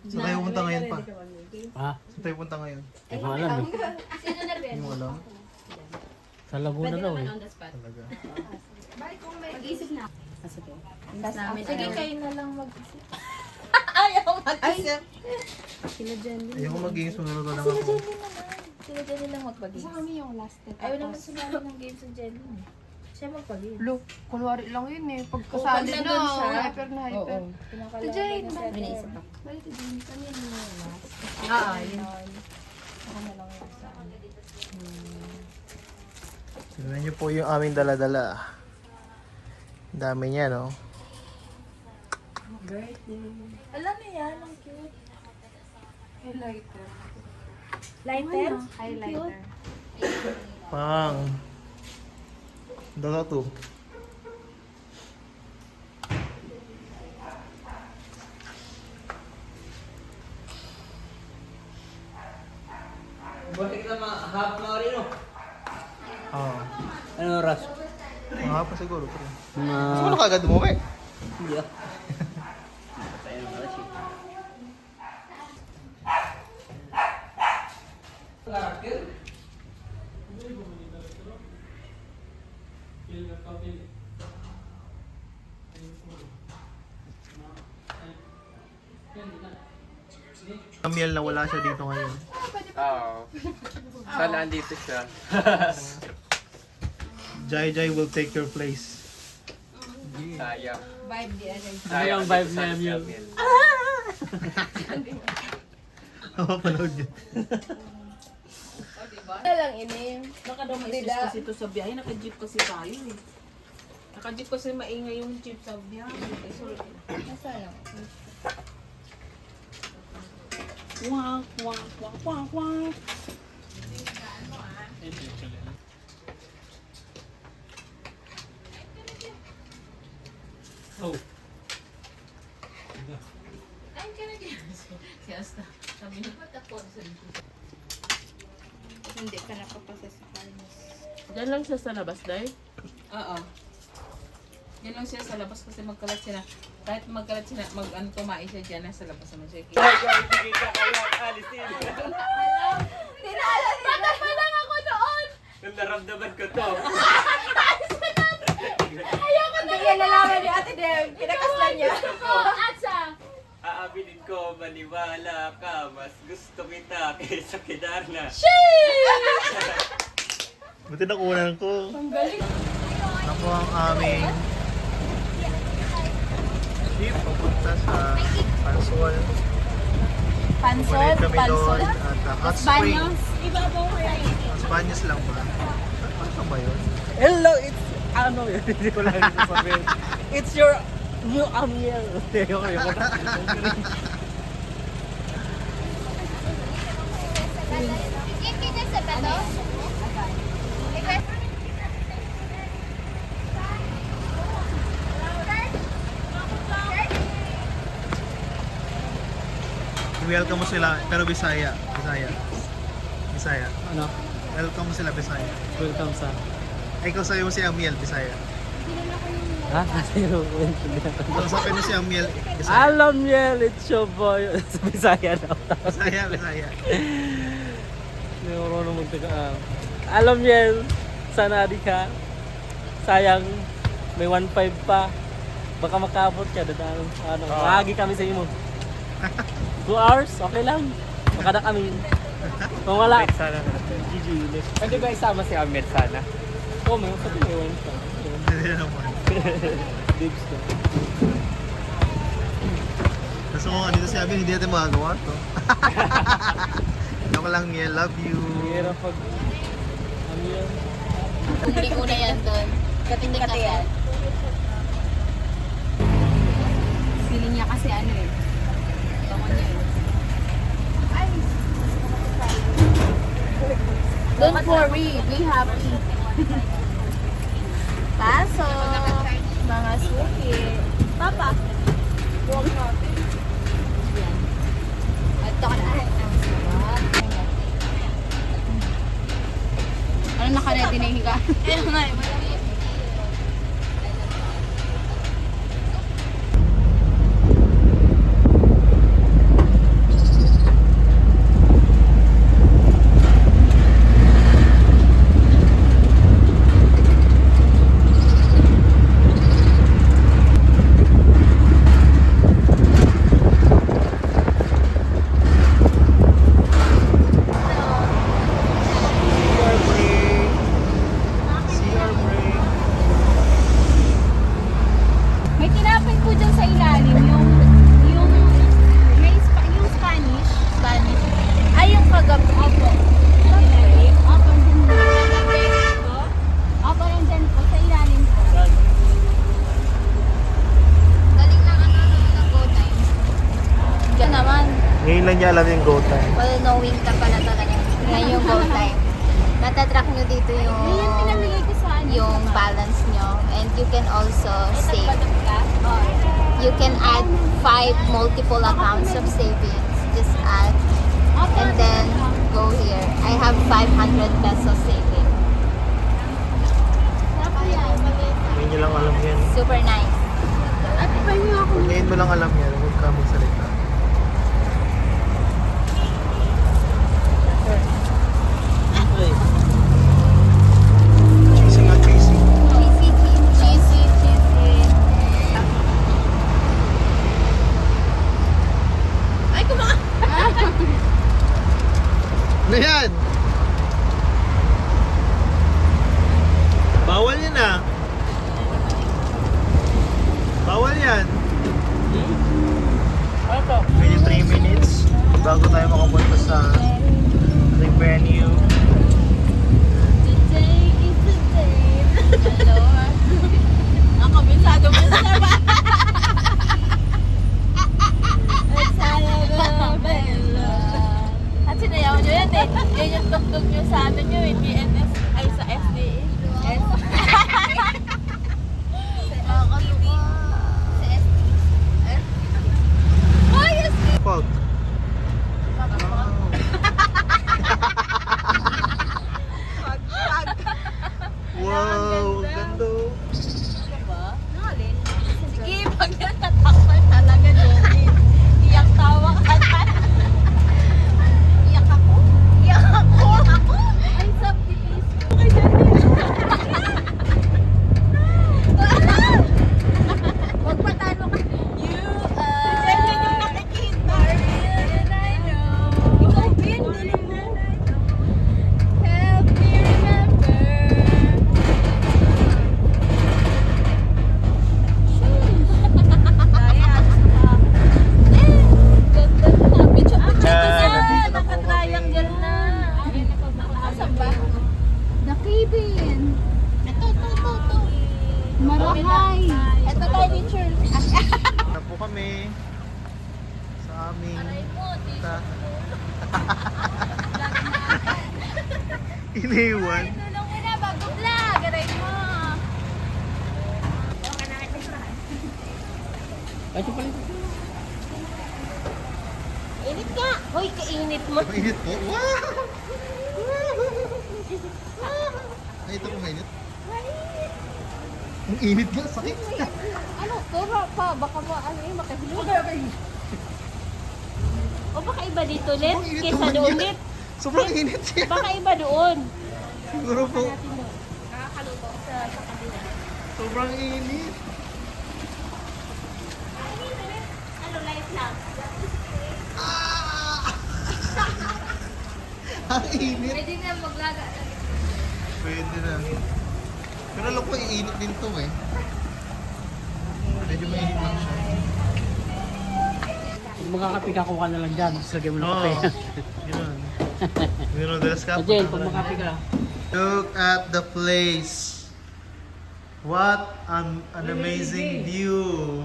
Saan tayo punta ngayon pa? Ha? Saan tayo punta ngayon? Hindi ko alam eh. Sino na Hindi mo alam? Sa Laguna daw eh. on the spot. Talaga. Mag-isip na. Sige. Sige, kayo na lang mag-isip. Ayaw mag-isip. Sila Jenny. Ayoko maging sunod na lang ako. Sila Jenny lang magpag-games. Sa kami yung last step. Ayaw naman sumali ng games sa Jenny. Siya magpag-games. Look, kunwari lang yun eh. Pag Pagkasali na, nandun siya, hyper na hyper. Pinakalaban Si Jane, niya bakit? siya. May naisip ako. Balik si Jenny. Kami na yung last. Yun. Ako na lang yung sa ano. Tignan niyo po yung aming dala-dala. Ang dami niya, no? Alam niyo yan, ang cute. Highlighter. Lighter? Highlighter. Pang. Dala to. Buti kita half na rin, no? Oo. Ano oras? Mga pa siguro. Pre. Mga... Gusto mo na kagad umuwi? Hindi ah. Amiel na wala siya dito ngayon. Oo. Sana andito siya. Jai Jai will take your place. Sayang. Vibe di ano. Sayang yung vibe dito sa niya, Mil? Mil. Mapapanood yun. Wala lang ini. Baka daw may sis kasi ito sa biyahe. Naka-jeep kasi tayo eh. Naka-jeep kasi maingay yung jeep sa biyahe. Eh, sorry. Nasa lang. Wak, wak, wak, wak, wak. Oh. Ay, ka na dyan. Si Asta. Sabi niya, ba't ako sa Hindi ka nakapasa sa finals. Diyan lang siya sa labas, Day? Oo. Diyan lang siya sa labas kasi magkalat siya na. Kahit magkalat siya na, kumain siya dyan, nasa labas naman siya. Bata pa lang ako doon! Nung naramdaman ko to. Hindi yan nalaman ni Ate Dem. Kinakaslan niya. Atsa! Aaminin ko, maniwala ka. Mas gusto kita kaysa kidarna. Buti nakunan ko. Ang galing. Ako ang aming jeep papunta sa Pansol. Pupunit kami doon at Hot Springs. Los Baños lang ba? Ano ba yun? Hello, it's... Ano yun? Hindi ko lang sasabihin. It's your new Amiel. Ayoko na. Welcome mo sila, pero Bisaya. Bisaya. Ano? Welcome mo sila, Bisaya. Welcome sa... Ay, ikaw sa'yo mo si Amiel, Bisaya. Ha? Kasi yung kwento niya. Ikaw sa mo si Amiel, Bisaya. Alam niya, it's your boy. Sa Bisaya na. Bisaya. Hindi ko marunong magtaga. Alam niya, sana di ka. Sayang, may 1.5 pa. Baka makabot ka. Dadaan. Ano, mahagi kami sa imo. 2 hours, okay lang. Makada kami. Kung wala, Sana. GG. Pwede ba isama si Ahmed sana? Oo, may sabi may 1 pa. Hindi naman. Dibs ka. Gusto ko nga dito si Amiel, hindi natin magagawa to. Ako lang, Miel, love you. Hirap pag... Ano yan? Hindi ko na yan doon. Katindig ka yan. Feeling niya kasi ano eh. Bangon niya eh. Don't worry, be happy. Pasok, mga suki. Papa. Yan. At ito ka na. Ano naka-ready na yung higa? Ayun nga eh. Ngayon lang niya alam yung go time. Well, knowing ka pala talaga. Ngayon yung go time. Natatrack nyo dito yung balance nyo. And you can also save. You can add 5 multiple accounts of savings. Just add. And then go here. I have 500 pesos saving. Ngayon niya lang alam yan. Super nice. Kung ngayon mo lang alam yan, huwag ka magsalita. Cheesy nga, cheesy. Cheesy. Ay, kumakain. Ano yan? Bawal yan ah. Bawal yan. Ano to? Medyo 3 minutes bago tayo makapunta sa ating venue. Today is the day. Ang kabisado mo sa ba? At sinayaw nyo yan eh. Yan yung tugtog nyo sa ano nyo eh. PNS ay sa SDA. Fog. Wow, ganda. Sige, pag natatakmal talaga Joey. Iyak tawa ka na. Iyak ako. Ay, sabi please. Huwag patalo ka. You are. Diyan yung nakikita. I know. Ikaw din, dili mo. Help me remember. Naka-triangle na. Asan ba? Nakibin. Ito. Marahay. Ito tayo ni Church. Na po kami sa aming iniwan. Tulong mo na bago vlog. Aray mo. Ay, ito pala. Init nga. Hoy, kainit mo. Mainit po. Wow! Ay, ito po mainit. Ang init nga, sakit. Ano, turo pa. Baka mo, ano yun, makahilog. O baka iba dito ulit? Sobrang init Kesa naman doon yan. ulit? Sobrang init siya. Baka iba doon. Siguro po. Nakakaluto sa kanila. Sobrang init. Ano, light lang. Ang init. Pwede na maglaga. Pwede na. Pero alam ko, iinit din to eh. Medyo mainit lang siya. Kung makakape ka, kuha na lang dyan. Sagay mo ng kape. Yun. Yun ang dalas ka. Jen, kung makape ka. Look at the place. What an amazing view.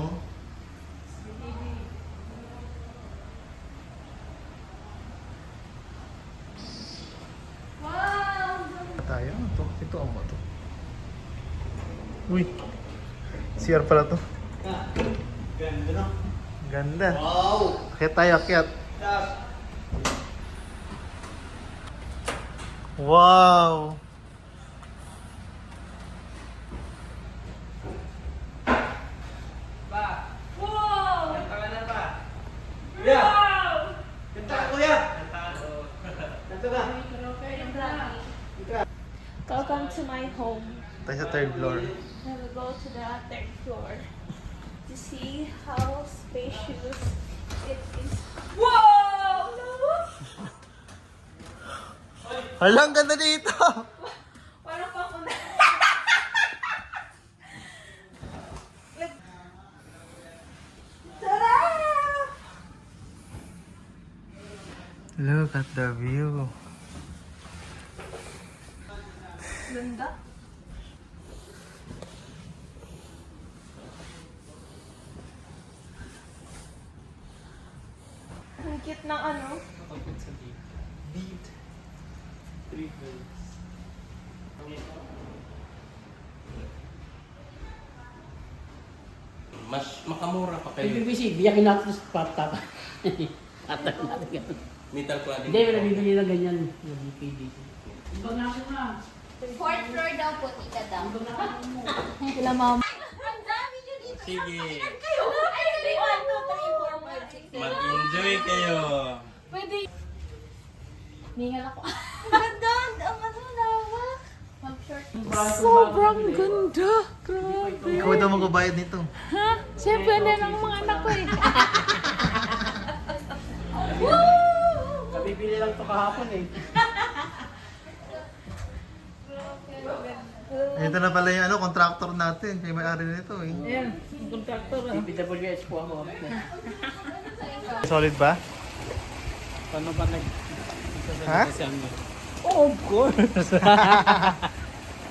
Tayo, ito ang to. Uy, CR pala to. Ganda no? Ganda. Wow! Akyat tayo, akyat. Wow! Kanta ka na ba? Kuya! Kanta ka kuya! Kanta ka! Welcome to my home. Tayo sa third floor. I will go to the third floor to see how spacious it is. Wow! Hala, ang ganda dito! Parang pa ako na. Look at the view. Ganda. cute ng ano. Kapag sa beat. Beat. Triples. Mas makamura pa kayo. PPC, biyakin natin sa patata. Patata natin ganun. Metal cladding. Hindi, may nabibili na ganyan. Yung DPD. Ibang na ako na. Fourth floor daw po, tita daw. Sila mama. Sige. Kayo! Ay, 1, 2, 3, 4, 5, 6, 7. Mag-enjoy kayo. Pwede. Ningal ako. Ganda! Ang ano, lawak. Mag-short. Sobrang ganda. Grabe. Ikaw daw magbabayad nito. Ha? Siyempre na ng mga anak ko eh. Kabibili lang ito kahapon eh. Ito na pala yung contractor natin. Kaya may-ari nito eh. Ayan, yung contractor ah. DPWH po ako. Solid ba? Paano ba nag... Ha? Oh, of course!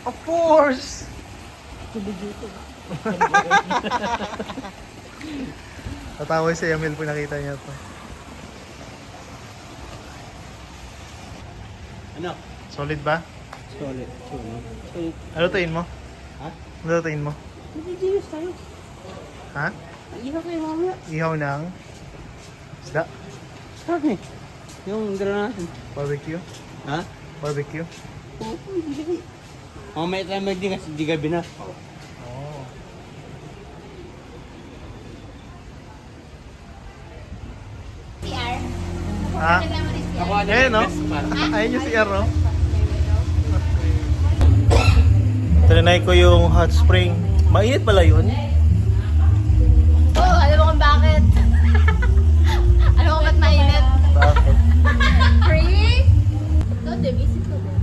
Of course! Tatawa si Emil po nakita niya to. Ano? Solid ba? Solid. Solid. Ano lutuin mo? Ha? Ano lutuin mo? Nagigiyos tayo. Ha? Ihaw kayo mamaya. Ihaw ng isda? Sarap eh. Yung gano'n natin. Barbecue? Ha? Barbecue? Oo, hindi. Mamaya tayo magdigas, hindi gabi na. Oh. CR. Ha? Ako ano Ayun, no? best man. Ayun yung CR, no? Trinay ko yung hot spring. Mainit pala yun. Oh, alam mo kung bakit? Alam mo ba't mainit? Bakit? Free? No, Dem, isip ko din.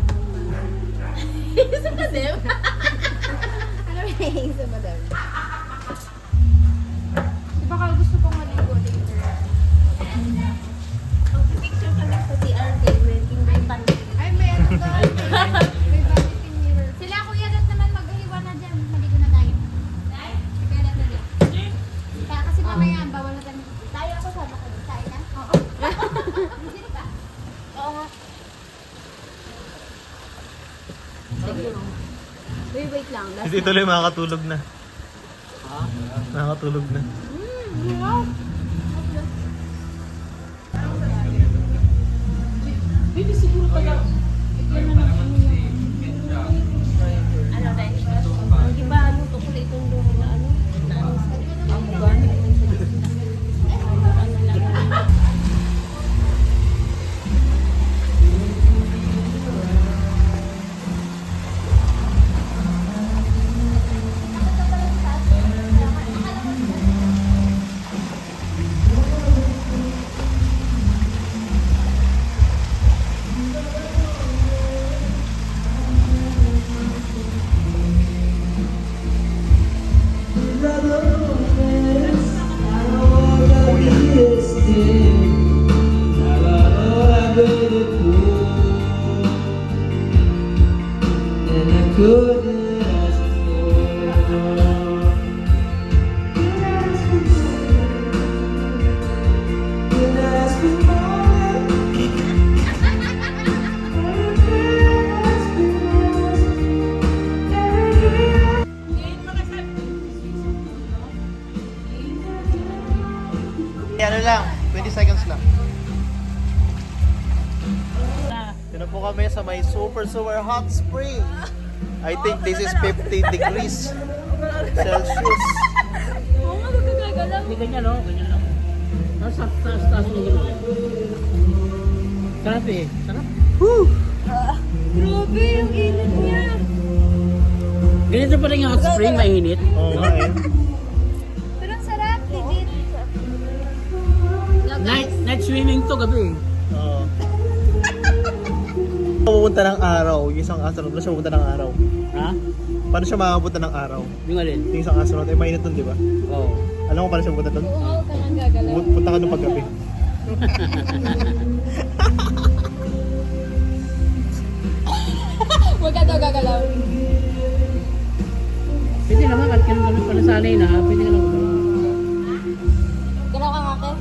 Isip ko din? Ano may isip mo din? Di ba kayo gusto kong maligo later? Picture ka lang sa CR David, yung may panty. Ay, may ano doon. May vanity mirror. Sila Kuya Rat naman maghiwa na dyan. Maligo na tayo. Kuya Rat na dyan. Kaya kasi mamaya, bawal na tayo. Tayo ako sama ko dun. Tayo na? Oo. Sino ka? Oo nga. Wait lang. Last Hindi tuloy makakatulog na. Nakakatulog na. Baby, siguro taga. Bigyan na ng ano yung... ano dahil? Ang iba, ano, tukul itong doon na ano. Ang mugan. Ano lang, 20 seconds lang. Dito po kami sa may super hot spring. I think this is 50 degrees Celsius. Oo nga, magagagalaw. Hindi ganyan no? Ganyan lang. Taas mo gano'n. Sarap eh. Sarap. Grabe, yung init niya. Ganito pa rin yung hot spring, mainit. Oo nga eh. Pero ang sarap, legit. Night swimming to gabi. Oo. Pupunta ng araw, yung isang astronaut na siya pupunta ng araw. Ha? Paano siya makapunta ng araw? Yung alin? Yung isang astronaut, ay mainit dun, di ba? Oo. Alam mo paano siya pupunta dun? Oo, ka nang gagalaw. Punta ka dun paggabi. Huwag ka daw gagalaw. Pwede naman, kahit ganun pala sanay na, pwede ka lang. Galaw ka nga, Ke.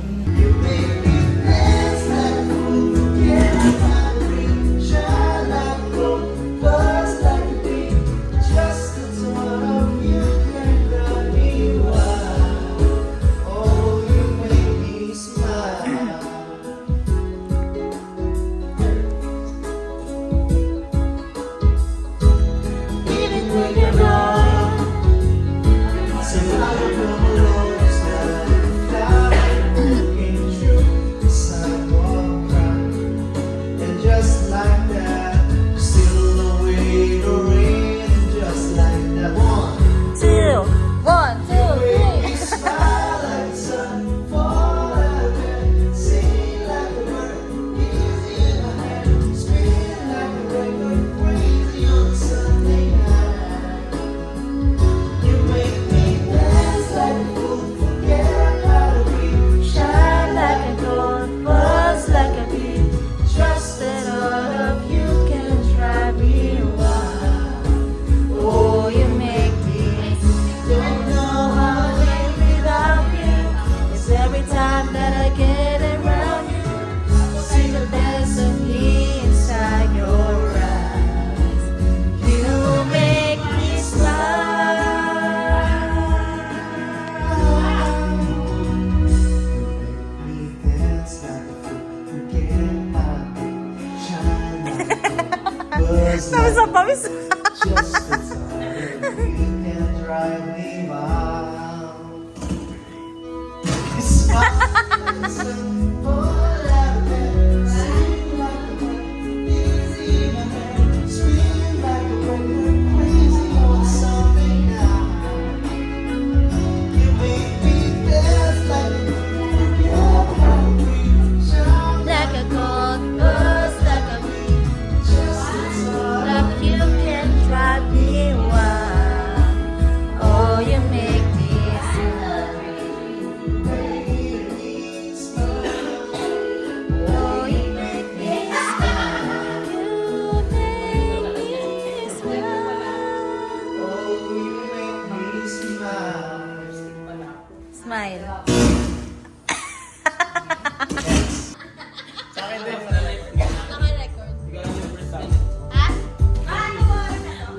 it's like a fool who can't find me. Shine like a buzz like just the time you can drive me wild. Smile and simple like that, sing like a bird, easy in my hand, scream like a bird, crazy on something now. You make me dance like a Like a gold buzz, like a like you can drive me wild. Oh, you make me smile. Oh, you make me smile. You make me smile. oh, you make me smile. Smile.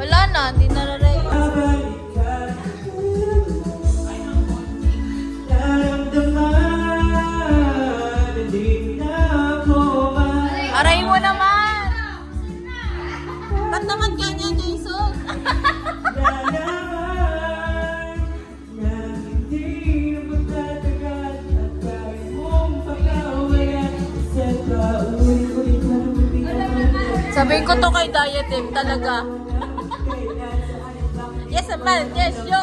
Wala na, hindi na-record. Aray mo naman! Ba't naman ganyan, Jason? Sabihin ko to kay Diatim talaga. Yes, man. Yes, yo.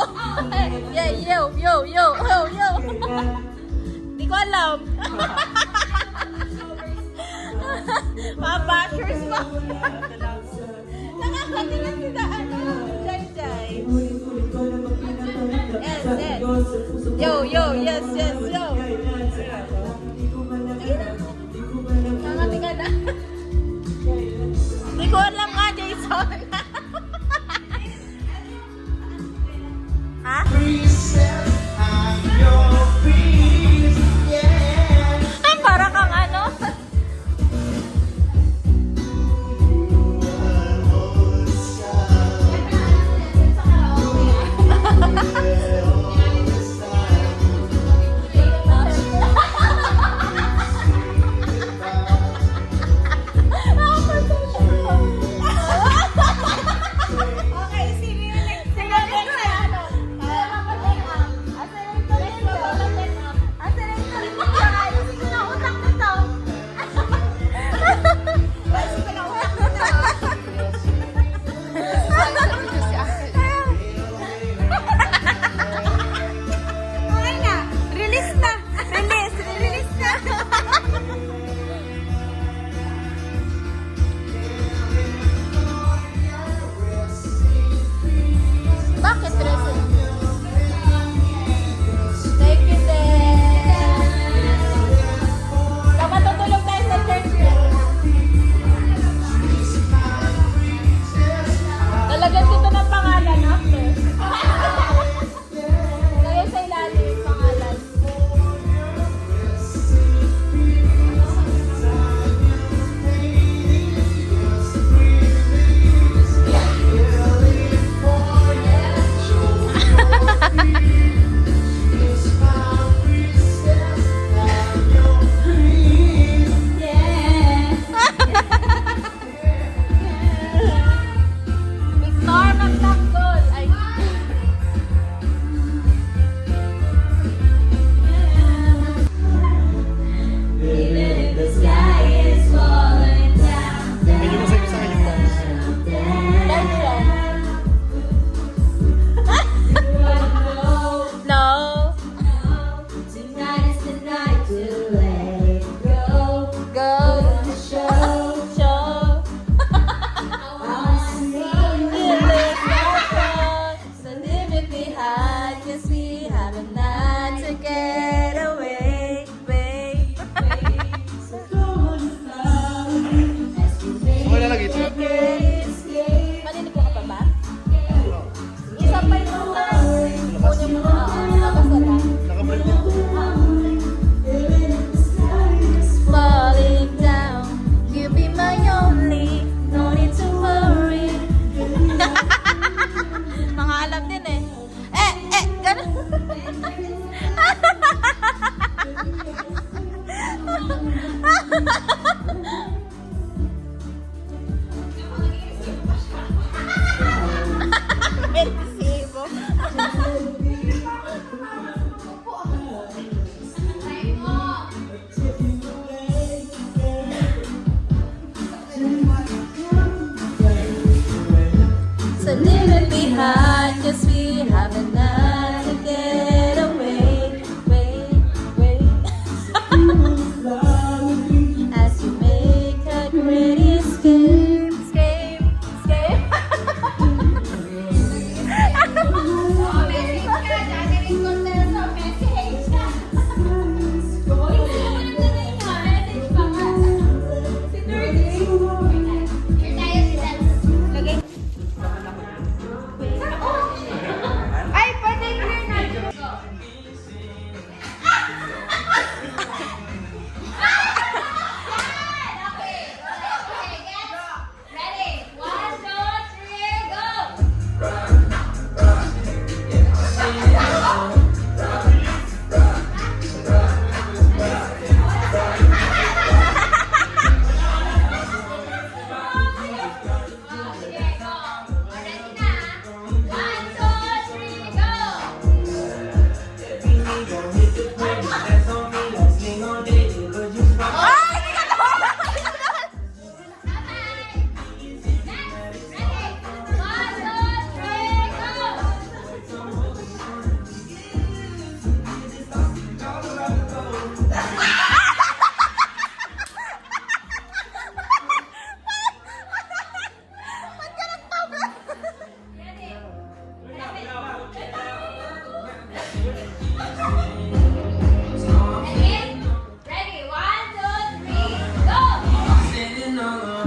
Yeah, yo, yo, yo, yo, yo. Di ko alam. Mga bashers pa. Nakakatingin sila, Jai Jai. Yes, yes. Yo, yo, yes, yes, yo. Nakakatingin na. Di ko alam nga, Jason. Ha? Reset, I'm your breeze, yeah. Ay, para kang ano? Resibo. So leave it behind, cause we have a night to get away, wait. As you make a great escape, escape. Ay, pwede clear na. Ready? 1, 2, 3, go! Okay, go. Ready na? 1, 2, 3, go! Ready? 1, 2,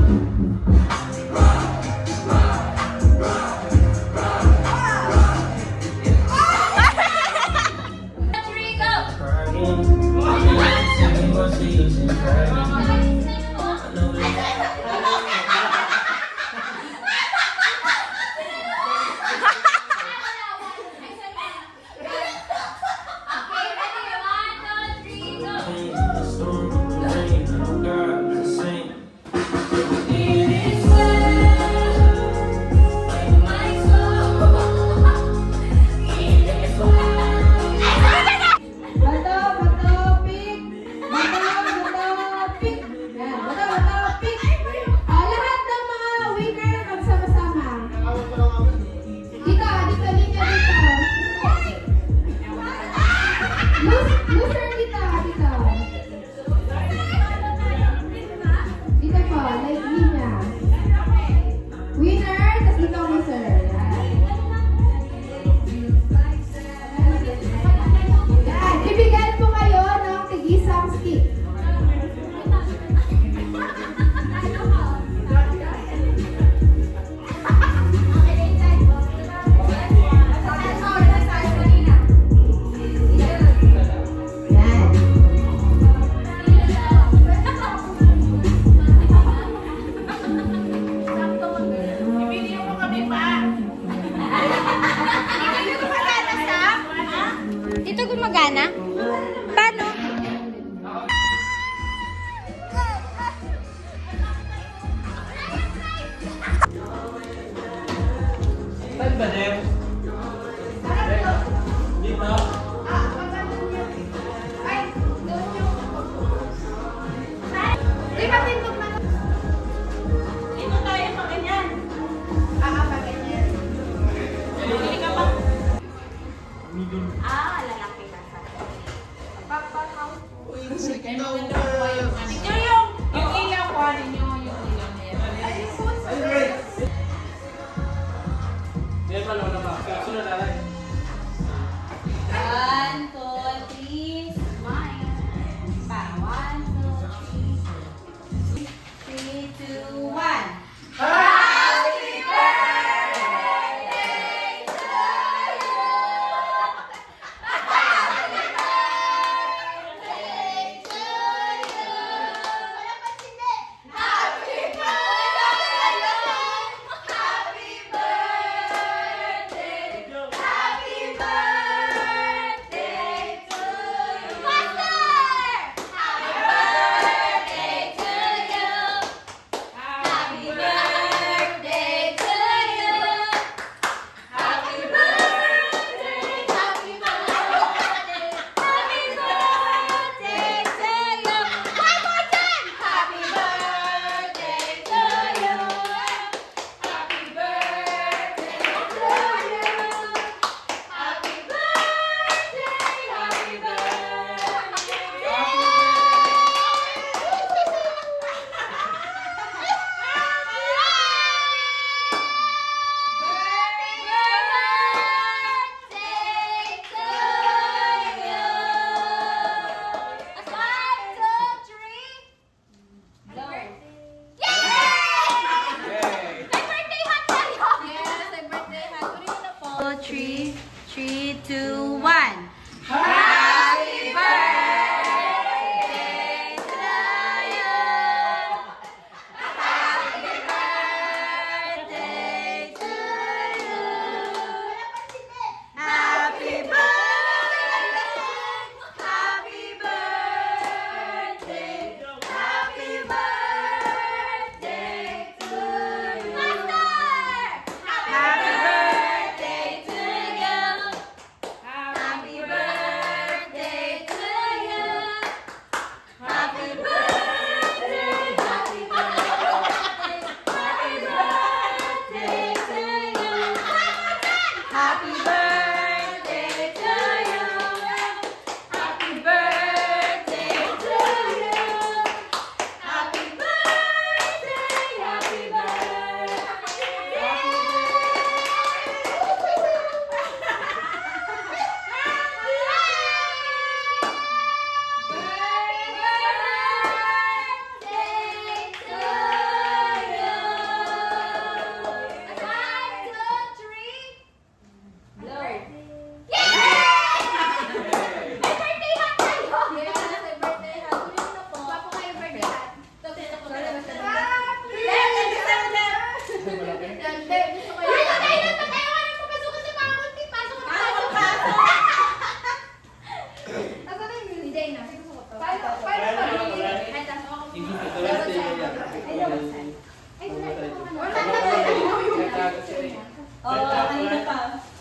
3, go! Three, go! Okay, ready? 1, 2, 3, go!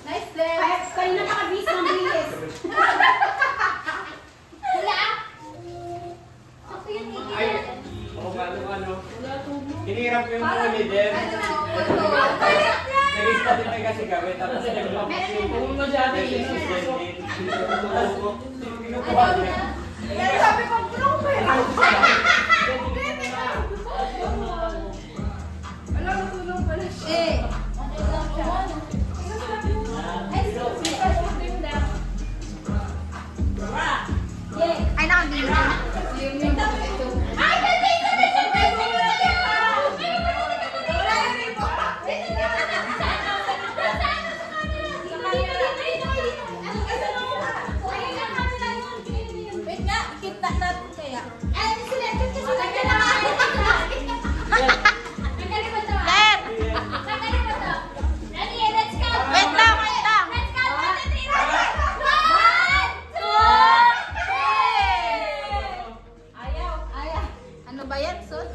Nice dress. Kanina nakabis ng bilis. Hula. Ako yun, Ay, ako ano. Hinirap ko yung huli din. Nag-ista din tayo kasi kami. Tapos nag-papas yung pinukuha niya. sabi ko, puno ko yun. Alam mo, tulong pala siya. Eh. Ay, nakabili. Ay, dali! Wait nga, kita natin kaya. Ay, sila, kasi sila naman. Sandali ba ito? Let! Sandali ba ito? Ready? Let's count. Wait lang, wait lang. Let's count. 1, 2, 3, 1, 2, 3. Ayaw. Ano ba yan, Sun?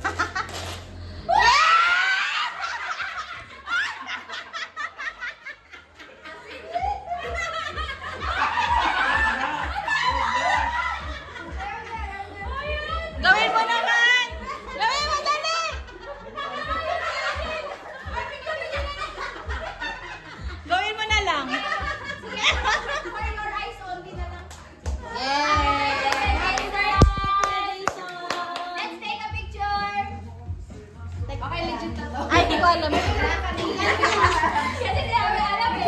Gawin mo naman! Gawin mo, dali! Gawin mo na lang. For your eyes only na lang. Yay! Let's take a picture. Okay, legit na to. Ay, di ko alam. Kasi di ako alam eh.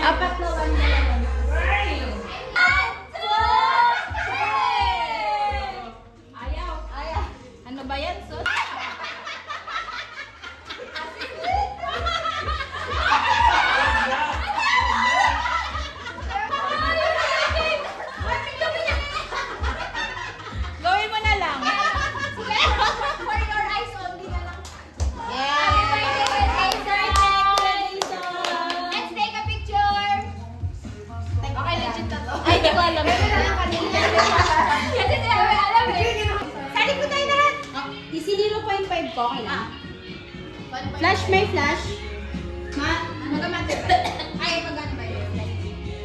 Apat na one na lang. Ayaw. Ano ba yan, Sun? Gawin mo na lang. For your eyes only na lang. Yay! Let's take a picture. Okay, legit na to. Ay, di ko alam. Kasi di ako alam eh. Sali ko tayo lahat. Isi 0.5 ko, okay lang. Flash, may flash. Ay, magkano ba yun?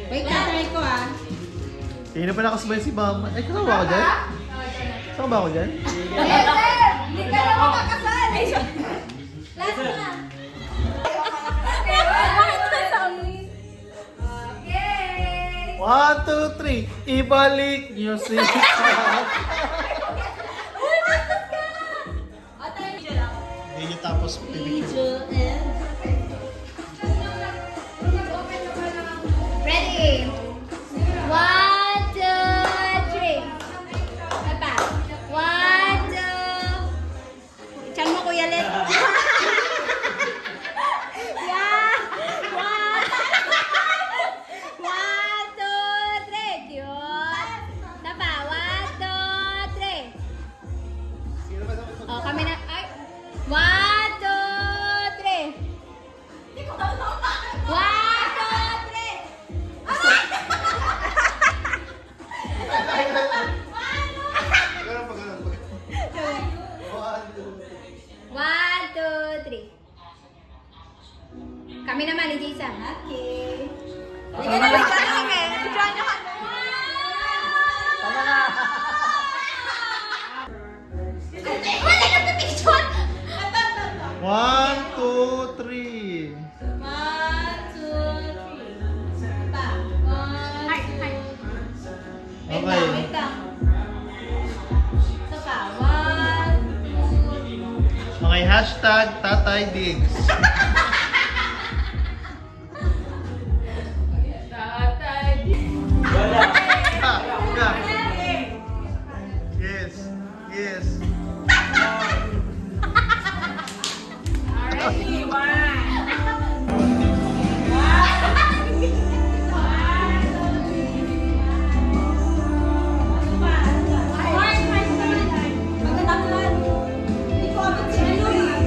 Wait, tatry ko ah. Hindi na pala kasabay si Mama. Ay, kasama ako dyan? Kasama ba ako dyan? Yes, sir! Hindi ka na makakasal! Last na! Okay! 1, 2, 3. Ibalik niyo si... Hindi niyo tapos pipicture. Ready? 1, 2, 3. Apa? 1, 2. Chan mo, Kuya Let. Yeah! 1, 2, 3. Cute. Apa? 1, 2, 3. Oh, kami na. Ay. 1, 2, 3. 1, 2, 3. Ganun pa, ganun pa. 1, 2, 3. Kami naman ni Jason. Okay. Sige na, wait lang kami. Join nyo kami. Wala na ito picture! 1, 2, 3. 1, 2, 3. Okay. Wait lang. Ito pa. 1, 2, Okay, hashtag Tatay Diggs. Wala. Yes. Yes. Magandang Hindi ko abot si ano eh.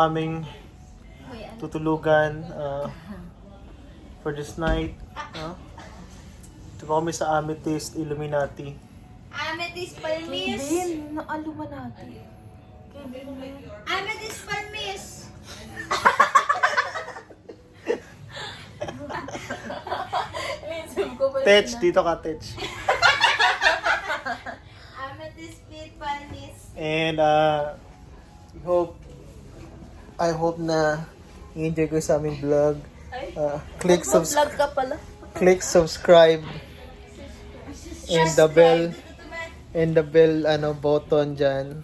aming tutulugan for this night. Ito pa kami sa Amethyst Illuminati. Amethyst Palmis. Amethyst Palmis. Tech, dito ka, Tech. Amethyst Palmis. And I hope na i-enjoy ko sa aming vlog. Click subscribe and the bell button dyan.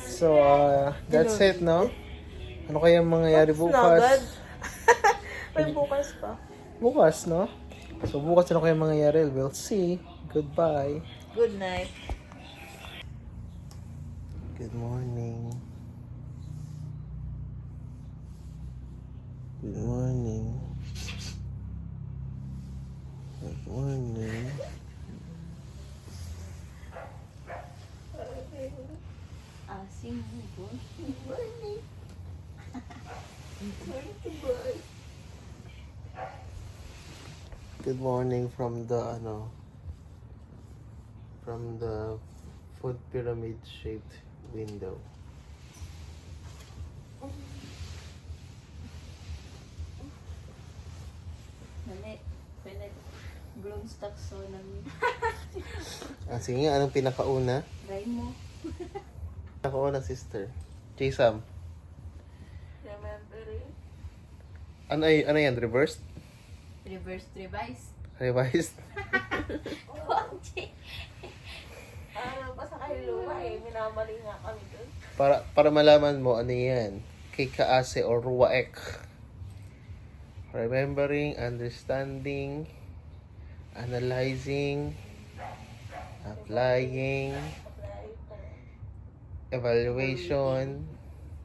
So that's it, no? Ano kaya mangyayari bukas? May bukas pa. Bukas, no? So bukas ano kaya mangyayari? We'll see. Goodbye. Good night. Good morning. Good morning. Good morning. Asing hubon. Good morning from the food pyramid shaped window. Pwede. Bloomstock so namin. Sige nga, anong pinakauna? Try mo. Pinakauna, sister. J-Sam. Remember it? Ano yan? Reversed? Reverse revise. Revised? Ano pa sa kahiluwa minamali nga kami doon. Para malaman mo ano yan. Kikaase or ruwaek. Remembering, understanding, analyzing, applying, evaluation,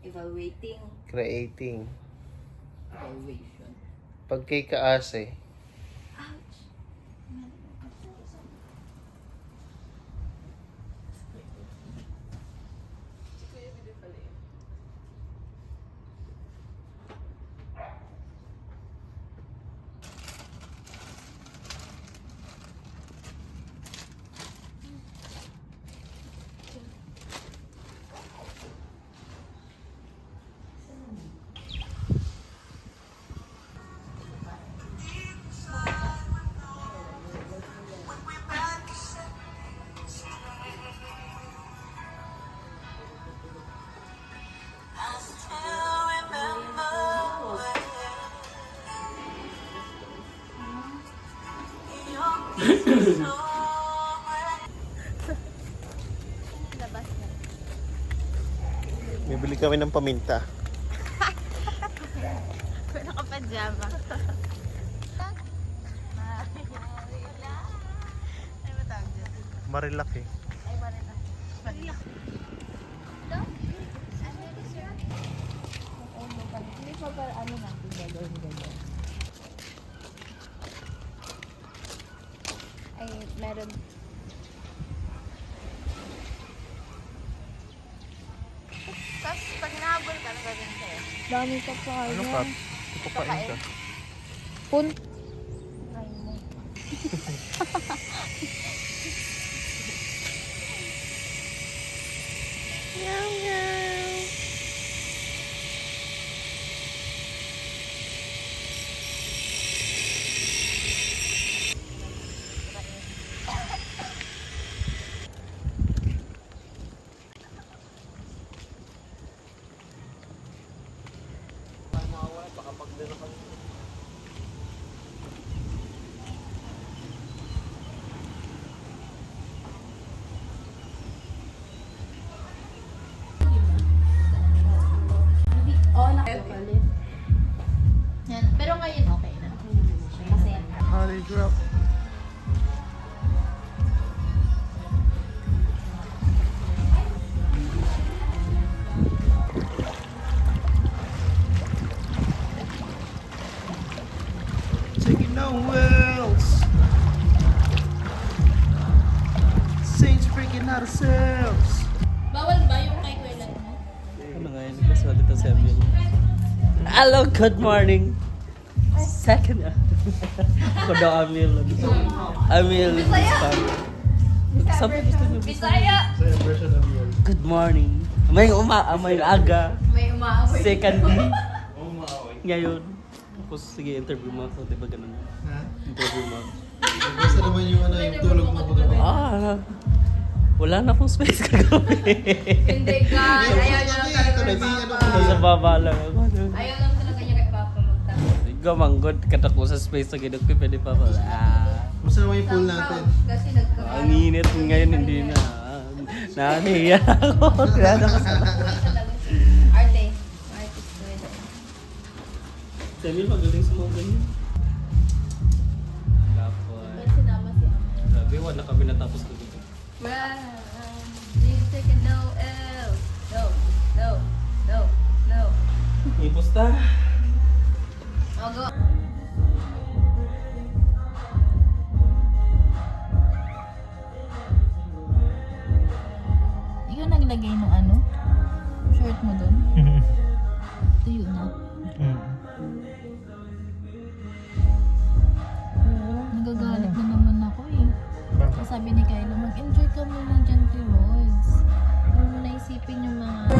Evaluating. creating. Evaluation. Pag kikaase, bibili kami ng paminta. Naka-pajama. Marilak eh. Ay, meron. Tapos, pag nahabol ka, ano gagawin sa'yo? Dami ka pa. Ano ka? Ipapain ka. Pun. Ay mo. Yan. Pero ngayon okay na. Kasi Holly drop. Taking no wells. Saints freaking out ourselves. Bawal ba yung kay Kuya mo? Ano nga yun? Nagkasalita si Amil. Hello, good morning! Second. Ako daw Amil. Amil. Sabi gusto niyo. Bisaya! Good morning. May aga. May umaamoy. Second D. Ngayon. Tapos sige, interview mo ako. Di ba ganun? Ha? Interview mo. Basta naman yung yung tulog mo kagabi. Wala na akong space kagabi. Hindi ka. Ayaw niya lang talaga kay Papa. Sa baba lang ako. Ayaw lang talaga niya kay Papa magtapos. Ikaw manggod, katak ko sa space sa ginag ko, pwede pa ba? Basta naman yung pool natin. Kasi nagkakaroon. Ang init ngayon, hindi na. Nakahiya ako. Arte. Artist ko yun. Sabi, magaling sa mga ganyan. Kapon. Ba't sinama si Amel? Grabe, wala kami natapos ko dito. Please take a no L. No. No. No. No. Ipusta. I'll go. Ikaw naglagay ng ano? Shirt mo doon? Tuyo na. Nagagalit na naman ako eh. Sabi ni Kyla, mag-enjoy ka muna dyan, T-Rods. Huwag mo naisipin yung mga...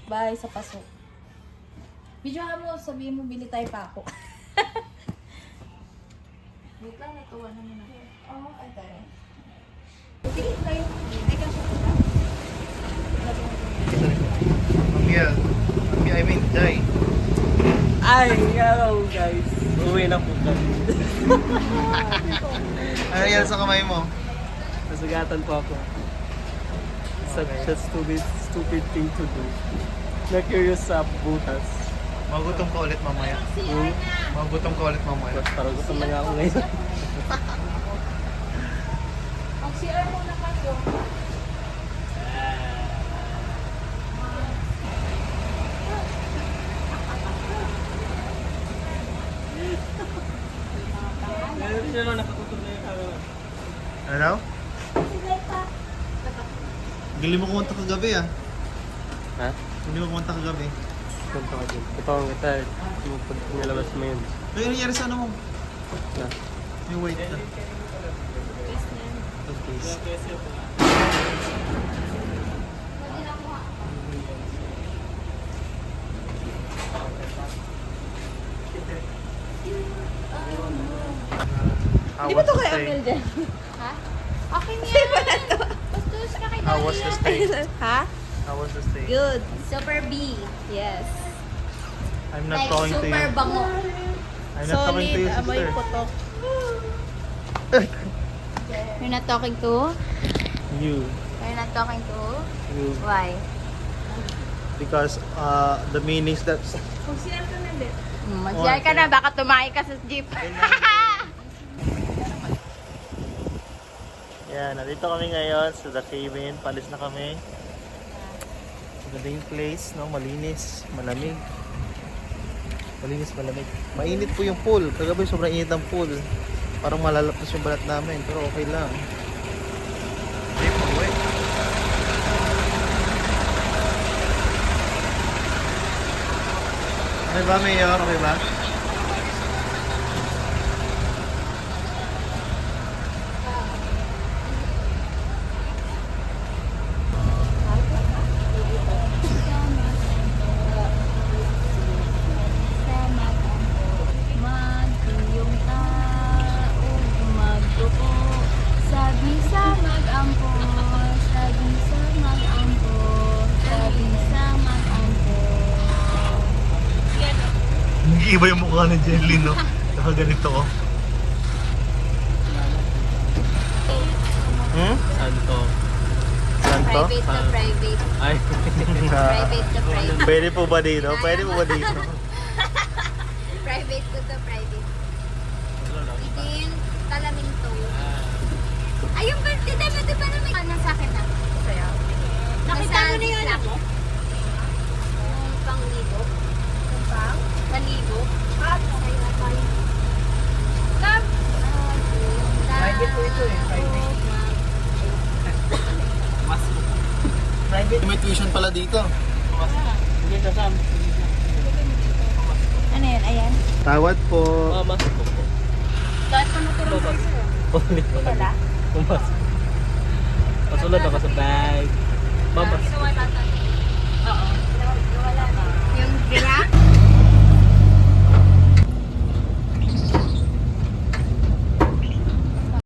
Bye sa pasok. Videohan mo, sabihin mo, bili tayo pa ako. Wait lang, natuwa naman ako. Oo, ay tayo. Sige, tayo. Ay, kasi kita. Mamiel. I mean, Jai. Ay, hello guys. Uwi na po kami. Ano yan sa kamay mo? Nasugatan po ako. Such a stupid thing to do. Na-curious sa butas. Magutom ka ulit mamaya. Magutom ka ulit mamaya. Parang gusto na nga ako ngayon. Mag-CR muna kayo. Ngayon siya lang nakatutok na yung camera. Ano daw? Galing mo kumanta kagabi ah. Ha? Galing mo kumanta kagabi. Punta ka dun. Ito ang kita. Pag nilabas mo yun. Ay, ano nangyari sa ano mo? Na. Yung weight na. Okay. Di ba ito kay Amel din? Ha? Okay niya. Bastos ka kay How was the stay? Ha? How was the stay? Good. Super B. Yes. I'm not Like, talking to you. super bango. I'm not talking to you, sister. putok. You're not talking to? You. You're not talking to? You. Why? Because the meanings that... Mag-share ka na, baka tumakay ka sa jeep. Yan, nandito kami ngayon sa The Cabin. Palis na kami. Maganda yung place, no? Malinis, malamig. Malinis, malamig. Mainit po yung pool. Kagabi sobrang init ang pool. Parang malalapos yung balat namin, pero okay lang. Hindi po, uwi. Okay ba, Mayor? Okay ba? Nag-iiba yung mukha ni Jenlyn, no? Nakaganito ko. Saan to? Saan to? Private to private. Ay. Private to private. Pwede po ba dito? Pwede po ba dito? Private to private. Within Talaminto. Ay, yung birthday demo, di ba naman? Ano sa akin na? Sa'yo. Nakita mo na yun ako? Yung panglibo. Yung pang? Panlibo. Private po ito eh. May tuition pala dito. Hindi ka, Sam. Ano yan? Ayan. Tawad po. Mamas ko po. Dahil pa natulong Mamas. Ulit ko lang. Mamas. Pasulad ako sa bag. Mamas. Ginawa natin.